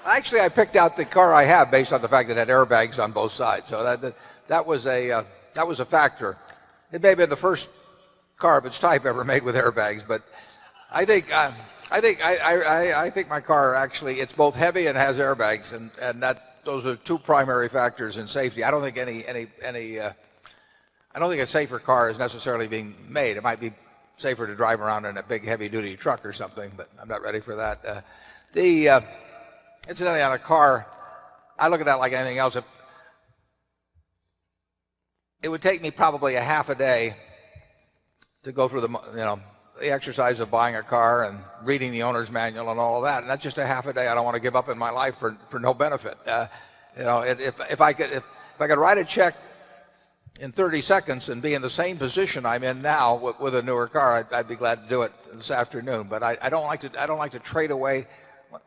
Actually, I picked out the car I have based on the fact that it had airbags on both sides. So that was a factor. It may have been the first car of its type ever made with airbags, but I think I think my car actually, it's both heavy and has airbags, and those are two primary factors in safety. I don't think I don't think a safer car is necessarily being made. It might be safer to drive around in a big heavy-duty truck or something, but I'm not ready for that. Incidentally, on a car, I look at that like anything else. It would take me probably a half a day to go through the exercise of buying a car and reading the owner's manual and all of that. And that's just a half a day I don't want to give up in my life for no benefit. If I could write a check in 30 seconds and be in the same position I'm in now with a newer car, I'd be glad to do it this afternoon. But I don't like to trade away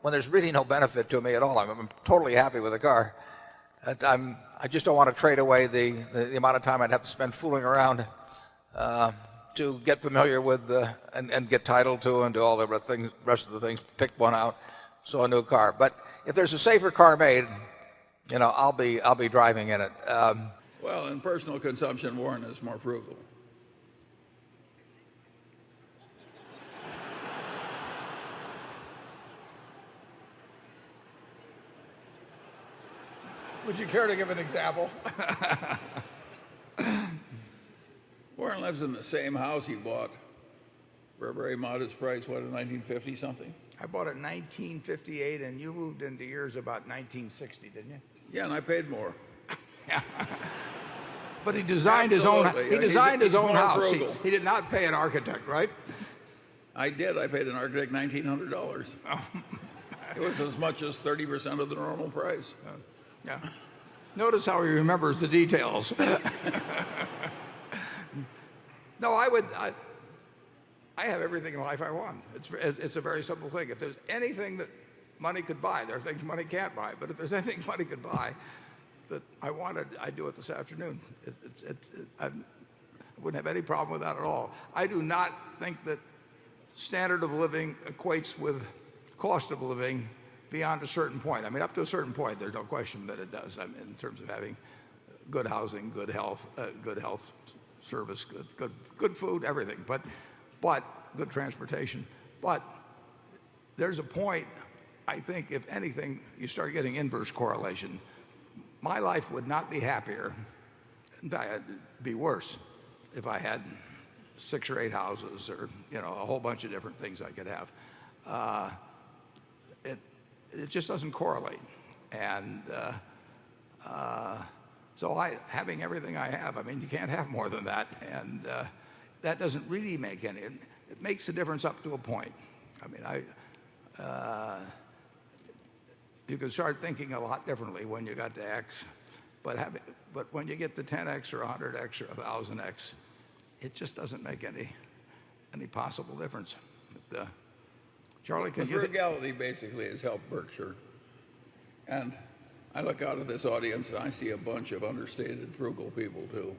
when there's really no benefit to me at all. I'm totally happy with the car. I just don't want to trade away the amount of time I'd have to spend fooling around to get familiar with and get title to and do all the rest of the things, pick one out, so a new car. But if there's a safer car made, I'll be driving in it. Well, in personal consumption, Warren is more frugal. Would you care to give an example? Warren lives in the same house he bought for a very modest price, what, in 1950 something? I bought it in 1958, and you moved into yours about 1960, didn't you? Yeah, and I paid more. But he designed his own. He designed his own house. He did not pay an architect, right? I did. I paid an architect $1,900. It was as much as 30% of the normal price. Yeah. Notice how he remembers the details. No, I have everything in life I want. It's a very simple thing. If there's anything that money could buy, there are things money can't buy. But if there's anything money could buy that I wanted, I'd do it this afternoon. I wouldn't have any problem with that at all. I do not think that standard of living equates with cost of living beyond a certain point. I mean, up to a certain point, there's no question that it does. I mean, in terms of having good housing, good health service, good food, everything. But good transportation. But there's a point, I think, if anything, you start getting inverse correlation. My life would not be happier. In fact, it'd be worse if I had 6 or 8 houses or a whole bunch of different things I could have. It just doesn't correlate. And so having everything I have, I mean, you can't have more than that. And that doesn't really make any. It makes a difference up to a point. I mean, you can start thinking a lot differently when you got to X, but when you get to 10X or 100X or 1,000X, it just doesn't make any possible difference. But, Charlie, can you? Frugality basically has helped Berkshire, and I look out at this audience and I see a bunch of understated frugal people too.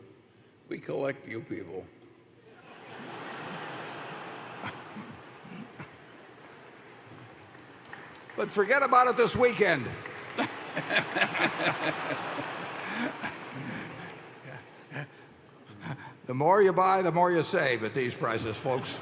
We collect you people. But forget about it this weekend. The more you buy, the more you save at these prices, folks.